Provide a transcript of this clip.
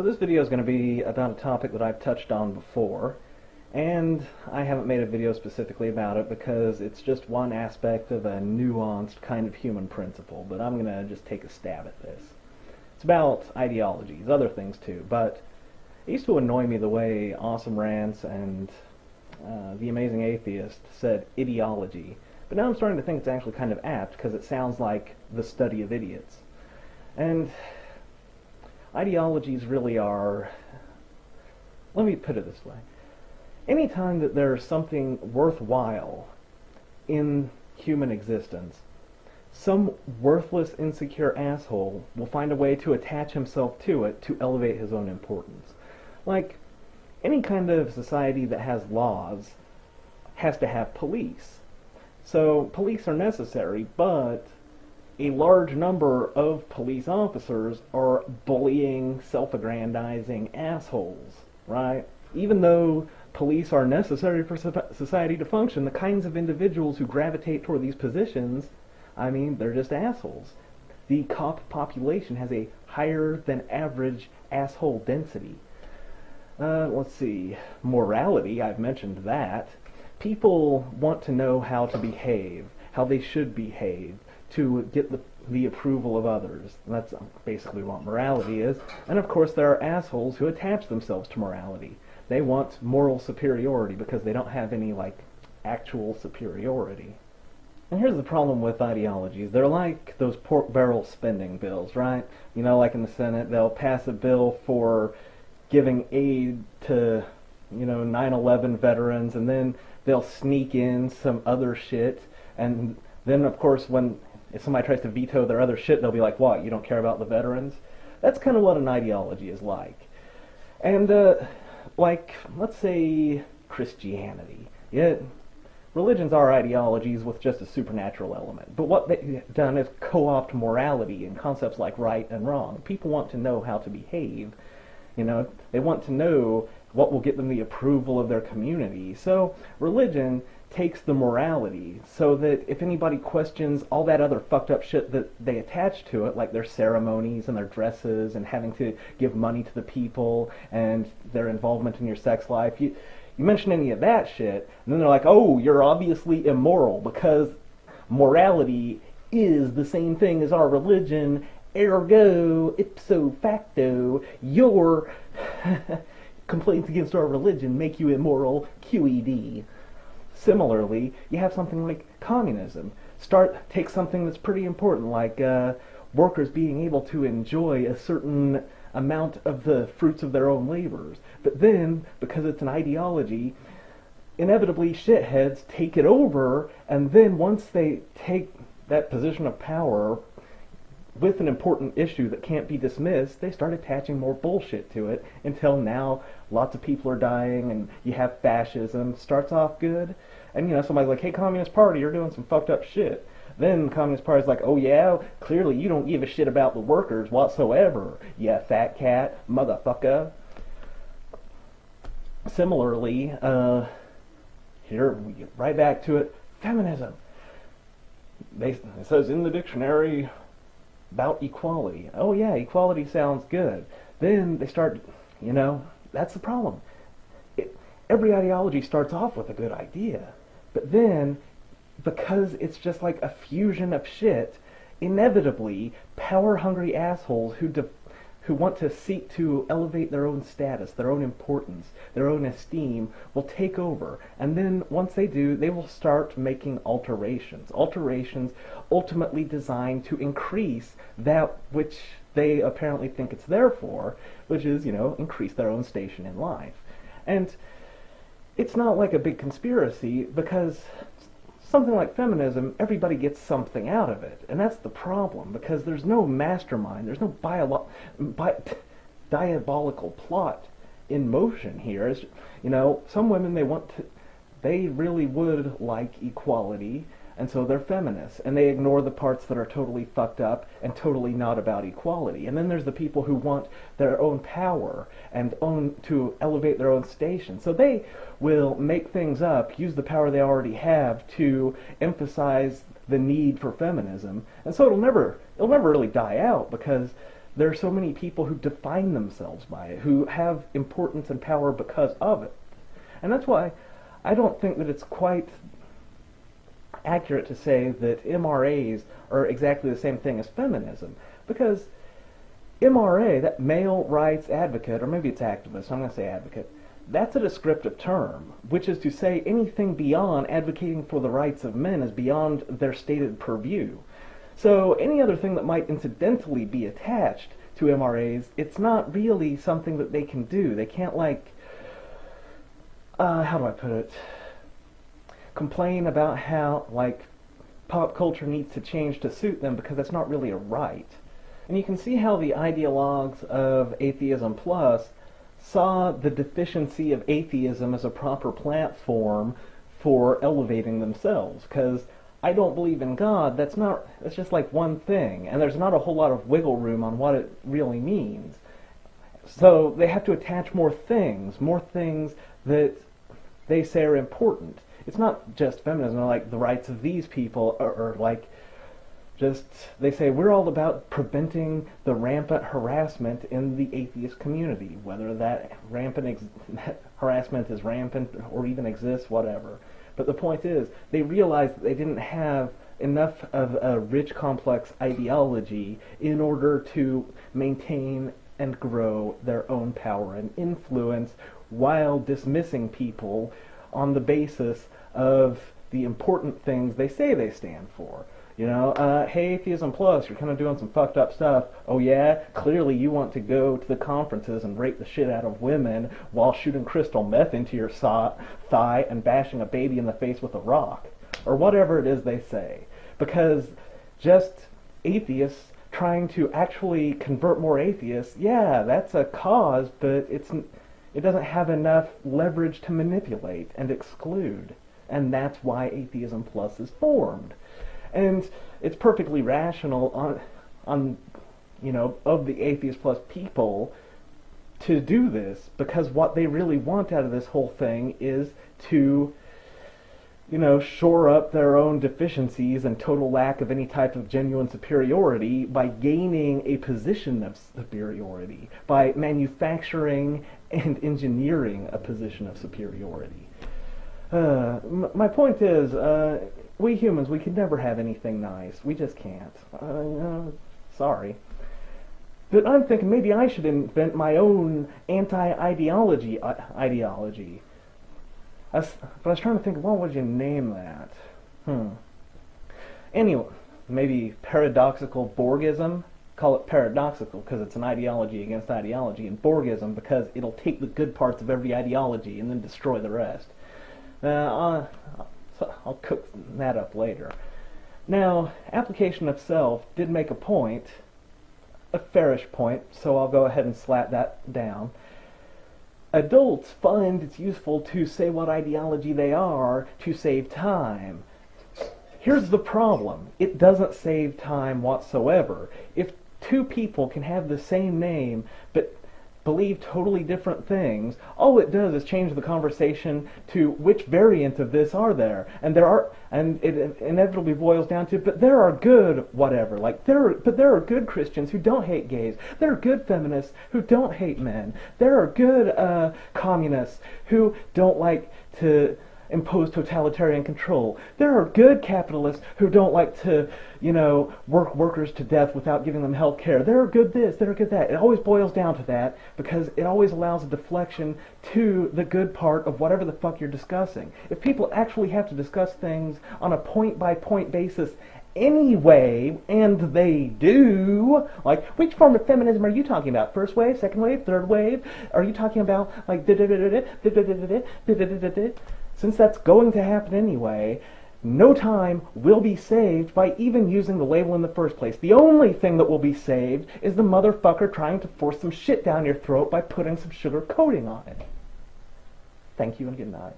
So this video is going to be about a topic that I've touched on before, and I haven't made a video specifically about it because it's just one aspect of a nuanced kind of human principle, but I'm going to just take a stab at this. It's about ideologies, other things too, but it used to annoy me the way Awesome Rants and The Amazing Atheist said ideology, but now I'm starting to think it's actually kind of apt because it sounds like the study of idiots. And ideologies really are, let me put it this way, anytime that there's something worthwhile in human existence, some worthless, insecure asshole will find a way to attach himself to it to elevate his own importance. Like, any kind of society that has laws has to have police. So police are necessary, but a large number of police officers are bullying, self-aggrandizing assholes, right? Even though police are necessary for society to function, the kinds of individuals who gravitate toward these positions, I mean, they're just assholes. The cop population has a higher than average asshole density. Let's see, morality, I've mentioned that. People want to know how to behave, how they should behave, to get the approval of others. And that's basically what morality is. And of course there are assholes who attach themselves to morality. They want moral superiority because they don't have any, like, actual superiority. And here's the problem with ideologies. They're like those pork barrel spending bills, right? You know, like in the Senate, they'll pass a bill for giving aid to, 9/11 veterans, and then they'll sneak in some other shit, and then of course if somebody tries to veto their other shit, they'll be like, what, you don't care about the veterans? That's kind of what an ideology is like. And, like, let's say Christianity. Yeah, religions are ideologies with just a supernatural element. But what they've done is co-opt morality and concepts like right and wrong. People want to know how to behave. They want to know what will get them the approval of their community. So religion takes the morality so that if anybody questions all that other fucked up shit that they attach to it, like their ceremonies and their dresses and having to give money to the people and their involvement in your sex life, you mention any of that shit, and then they're like, oh, you're obviously immoral because morality is the same thing as our religion, ergo, ipso facto, your complaints against our religion make you immoral, QED. Similarly, you have something like communism. Take something that's pretty important, like workers being able to enjoy a certain amount of the fruits of their own labors. But then, because it's an ideology, inevitably shitheads take it over, and then once they take that position of power with an important issue that can't be dismissed, they start attaching more bullshit to it until now lots of people are dying and you have fascism. Starts off good, and somebody's like, hey, Communist Party, you're doing some fucked up shit. Then the Communist Party's like, oh yeah, clearly you don't give a shit about the workers whatsoever, you fat cat, motherfucker. Similarly, here we get right back to it, feminism. It says in the dictionary about equality. Oh yeah, equality sounds good. Then they start, that's the problem. Every ideology starts off with a good idea, but then, because it's just like a fusion of shit, inevitably, power-hungry assholes who want to seek to elevate their own status, their own importance, their own esteem, will take over. And then, once they do, they will start making alterations. Alterations ultimately designed to increase that which they apparently think it's there for, which is, increase their own station in life. And it's not like a big conspiracy, because something like feminism, everybody gets something out of it. And that's the problem, because there's no mastermind, there's no diabolical plot in motion here. It's, some women, they really would like equality, and so they're feminists, and they ignore the parts that are totally fucked up and totally not about equality. And then there's the people who want their own power and to elevate their own station. So they will make things up, use the power they already have to emphasize the need for feminism. And so it'll never really die out, because there are so many people who define themselves by it, who have importance and power because of it. And that's why I don't think that it's quite accurate to say that MRAs are exactly the same thing as feminism, because MRA, that male rights advocate, or maybe it's activist, I'm going to say advocate, that's a descriptive term, which is to say anything beyond advocating for the rights of men is beyond their stated purview. So any other thing that might incidentally be attached to MRAs, it's not really something that they can do. They can't, like, how do I put it, complain about how, like, pop culture needs to change to suit them, because that's not really a right. And you can see how the ideologues of Atheism Plus saw the deficiency of atheism as a proper platform for elevating themselves, because I don't believe in God, that's just like one thing, and there's not a whole lot of wiggle room on what it really means. So they have to attach more things that they say are important. It's not just feminism, like the rights of these people, or like just, they say we're all about preventing the rampant harassment in the atheist community, whether that harassment is rampant or even exists, whatever. But the point is, they realized that they didn't have enough of a rich, complex ideology in order to maintain and grow their own power and influence while dismissing people on the basis of the important things they say they stand for. You know, hey, Atheism Plus, you're kind of doing some fucked up stuff. Oh yeah? Clearly you want to go to the conferences and rape the shit out of women while shooting crystal meth into your thigh and bashing a baby in the face with a rock. Or whatever it is they say. Because just atheists trying to actually convert more atheists, yeah, that's a cause, but it doesn't have enough leverage to manipulate and exclude. And that's why Atheism Plus is formed. And it's perfectly rational on you know, of the Atheist Plus people to do this, because what they really want out of this whole thing is to, you know, shore up their own deficiencies and total lack of any type of genuine superiority by gaining a position of superiority, by manufacturing and engineering a position of superiority. My point is, we humans, we can never have anything nice. We just can't. Sorry. But I'm thinking maybe I should invent my own anti-ideology. But I was trying to think, what would you name that? Anyway, maybe paradoxical Borgism. Call it paradoxical because it's an ideology against ideology, and Borgism because it'll take the good parts of every ideology and then destroy the rest. I'll cook that up later. Now, application of self did make a point, a fairish point, so I'll go ahead and slap that down. Adults find it's useful to say what ideology they are to save time. Here's the problem. It doesn't save time whatsoever. If two people can have the same name but believe totally different things, all it does is change the conversation to which variant of this are there, and it inevitably boils down to, but there are good whatever, like there are good Christians who don't hate gays, there are good feminists who don't hate men, there are good communists who don't like to impose totalitarian control. There are good capitalists who don't like to, you know, work workers to death without giving them health care. There are good this, there are good that. It always boils down to that because it always allows a deflection to the good part of whatever the fuck you're discussing. If people actually have to discuss things on a point-by-point basis anyway, and they do, like, which form of feminism are you talking about? First wave, second wave, third wave? Are you talking about, like, since that's going to happen anyway, no time will be saved by even using the label in the first place. The only thing that will be saved is the motherfucker trying to force some shit down your throat by putting some sugar coating on it. Thank you and good night.